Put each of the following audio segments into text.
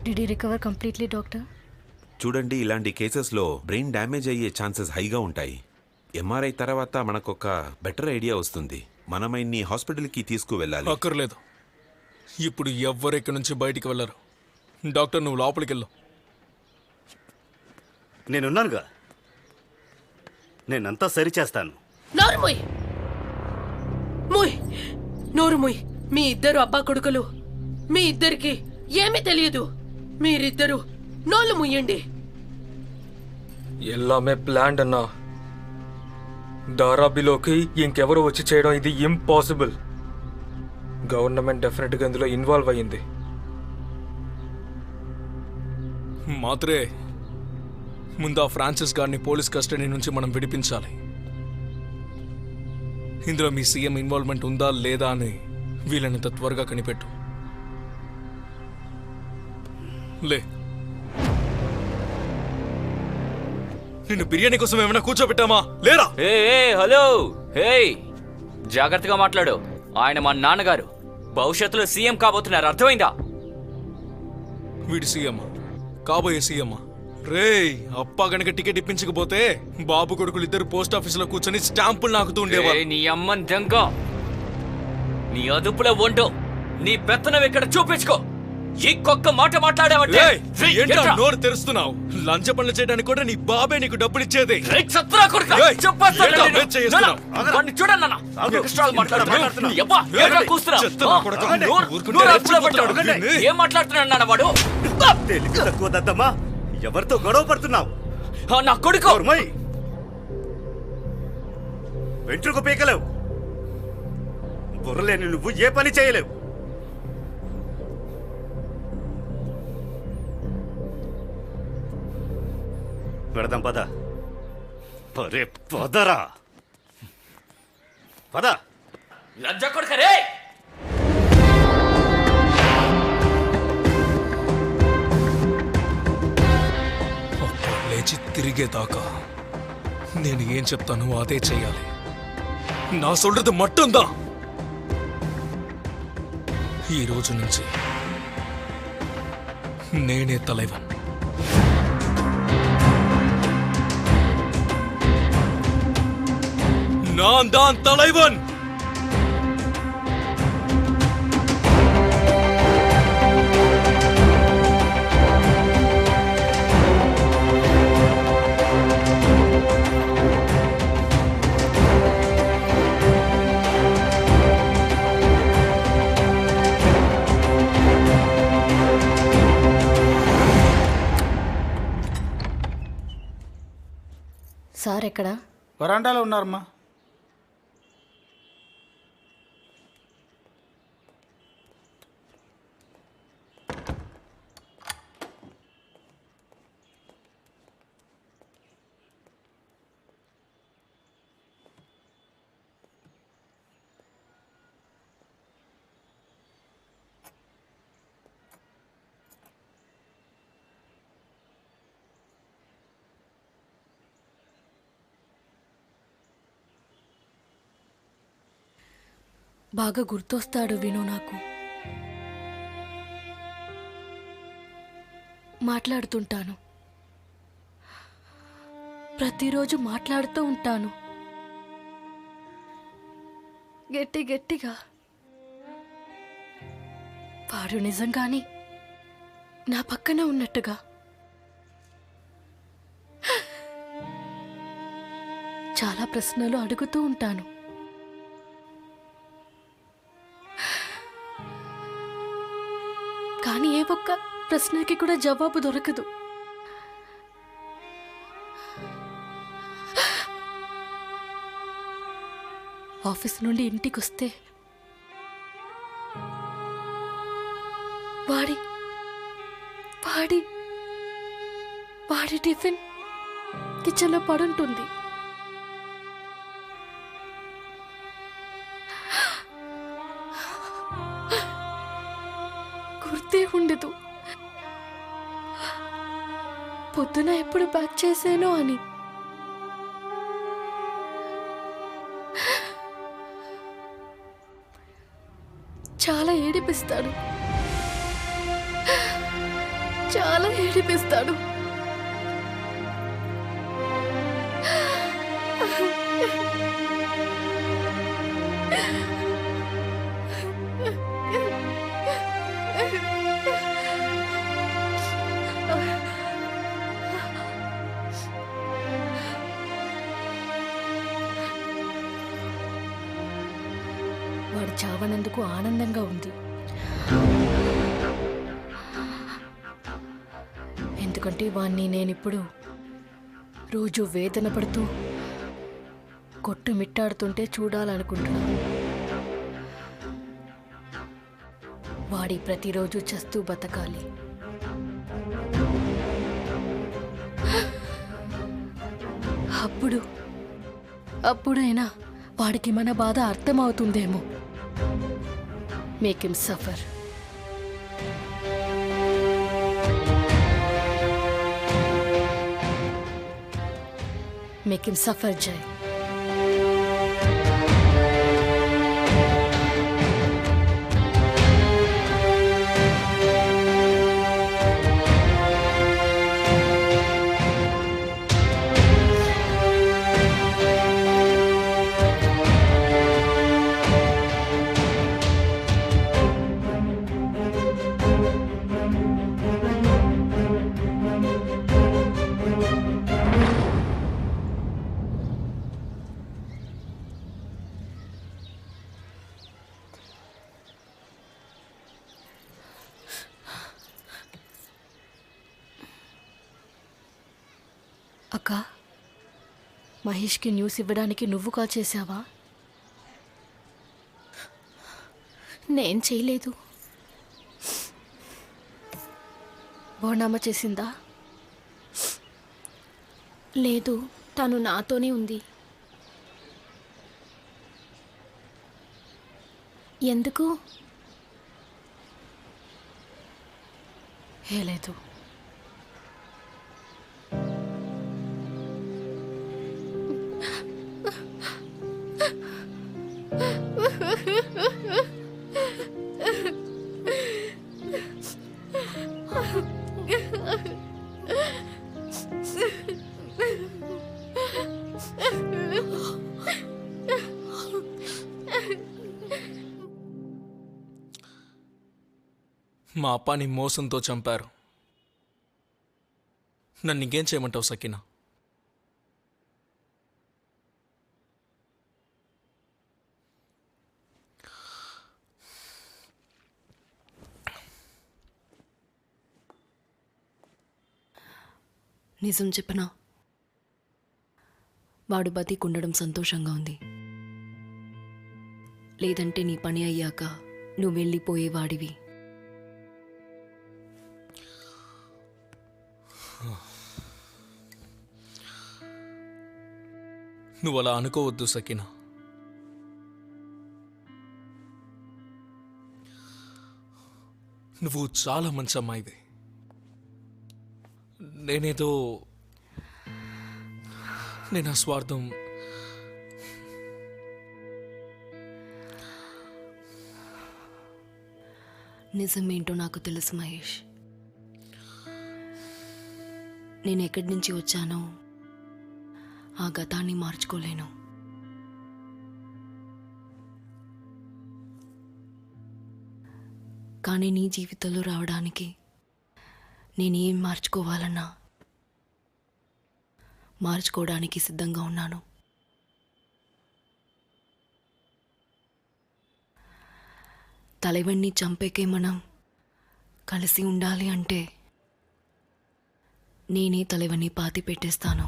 Did he recover completely, doctor? చూడండి, ఇలాంటి కేసెస్లో బ్రెయిన్ డ్యామేజ్ అయ్యే ఛాన్సెస్ హైగా ఉంటాయి. ఎంఆర్ఐ తర్వాత మనకొక బెటర్ ఐడియా వస్తుంది. మనం ఆయన్ని హాస్పిటల్కి తీసుకువెళ్ళాలి. అక్కర్లేదు, ఇప్పుడు ఎవ్వరు ఇక్కడి నుంచి బయటికి వెళ్ళరు. డాక్టర్, నువ్వు లోపలికి వెళ్ళు. నేనున్నానుగా, నేనంతా సరిచేస్తాను. నోరు ముయ్, ముయ్, నోరు ముయ్. మీ ఇద్దరు అబ్బా కొడుకులు, మీ ఇద్దరికి ఏమీ తెలియదు. మీరిద్దరు నోళ్ళు ముయ్యండి. ఎల్లామే ప్లాండ్ అన్నా. ధారాబిలోకి ఇంకెవరు వచ్చి చేయడం ఇది ఇంపాసిబుల్. గవర్నమెంట్ డెఫినెట్గా ఇందులో ఇన్వాల్వ్ అయ్యింది. మాత్రే ముందు ఆ ఫ్రాన్సిస్ గారిని పోలీస్ కస్టడీ నుంచి మనం విడిపించాలి. ఇందులో మీ సీఎం ఇన్వాల్వ్మెంట్ ఉందా లేదా అని వీలైనంత త్వరగా కనిపెట్టు. లే, నిన్ను బిర్యానీ కోసం ఏమైనా కూర్చోబెట్టామా? లేరా? హలో, జాగ్రత్తగా మాట్లాడు. ఆయన మా నాన్నగారు, భవిష్యత్తులో సీఎం కాబోతున్నారు, అర్థమైందా? వీడి సీఎం, కాబోయే సీఎం. రేయ్, అప్ప గనక టికెట్ ఇప్పించకపోతే బాబు కొడుకులు ఇద్దరు పోస్ట్ ఆఫీస్ లో కూర్చొని స్టాంపులు నాకుతూ ఉండేవారు. నీ అమ్మని దెంగ, నీ అదుపులో వండు, నీ పెత్తనం ఇక్కడ చూపించుకో. ఇంకొక్క మాట మాట్లాడావంటే నోరు తెరుస్తున్నావు. లంచ పనులు చేయడానికి కూడా నీ బాబే నీకు డబ్బులు ఇచ్చేది. ఏం మాట్లాడుతున్నాడు వాడు? ఎవరితో గొడవ పడుతున్నావు? నా కొడుకు వెంట్రుకు పీకలేవు. బుర్రలేని నువ్వు ఏ పని చేయలేవు. పెడదాం పద. అరే పదరా, పద. లంజ కొడుకరే, లేచి తిరిగేదాకా నేను ఏం చెప్తాను అదే చెయ్యాలి. నా సొల్றது మట్టుందా? ఈ రోజు నుంచి నేనే తలైవన్. நான் தான் தலைவன். సార్ ఎక్కడా? వరాండాలో ఉన్నారమ్మా. బాగా గుర్తొస్తాడు విను. నాకు మాట్లాడుతుంటాను, ప్రతిరోజు మాట్లాడుతూ ఉంటాను గట్టి గట్టిగా. వాడు నిజంగానే నా పక్కన ఉన్నట్టుగా. చాలా ప్రశ్నలు అడుగుతూ ఉంటాను. కానీ ఏ ఒక్క ప్రశ్నకి కూడా జవాబు దొరకదు. ఆఫీస్ నుండి ఇంటికి వస్తే వాడి వాడి వాడి టిఫిన్ కిచెన్లో పడుంటుంది. గుర్తే ఉండదు పొద్దున ఎప్పుడు ప్యాక్ చేశానో అని. చాలా ఏడిపిస్తాడు. చాలా ఏడిపిస్తాడు. వాడు చావనందుకు ఆనందంగా ఉంది. ఎందుకంటే వాణ్ణి నేనిప్పుడు రోజు వేదన పడుతూ కొట్టుమిట్టాడుతుంటే చూడాలనుకుంటున్నాను. వాడి ప్రతిరోజు చస్తూ బతకాలి. అప్పుడైనా వాడికి మన బాధ అర్థమవుతుందేమో. Make him suffer. Make him suffer జై. అక్క, మహేష్కి న్యూస్ ఇవ్వడానికి నువ్వు కాల్ చేసావా? నేను చేయలేదు. బోనామా చేసిందా? లేదు, తను నాతోనే ఉంది. ఎందుకు? ఏ లేదు. మా అప్పని మోసంతో చంపారు. నన్ను ఇంకేం చేయమంటావు సకీనా? నిజం చెప్పనా? వాడు బతికుండడం సంతోషంగా ఉంది. లేదంటే నీ పని అయ్యాక నువ్వు వెళ్ళిపోయేవాడివి. నువ్వు అలా అనుకోవద్దు సకీనా. నువ్వు చాలా మంచి అమ్మాయివి. నేను ఆ స్వార్థం నిజమేంటో నాకు తెలుసు మహేష్. నేను ఎక్కడి నుంచి వచ్చానో ఆ గతాన్ని మార్చుకోలేను. కానీ నీ జీవితంలో రావడానికి నేనేం మార్చుకోవాలన్నా మార్చుకోవడానికి సిద్ధంగా ఉన్నాను. తలైవన్ని చంపేకే మనం కలిసి ఉండాలి అంటే నేనే తలైవన్ని పాతి పెట్టేస్తాను.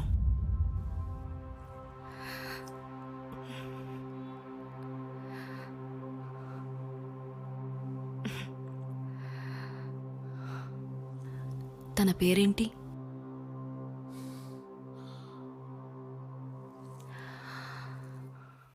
తన పేరేంటి?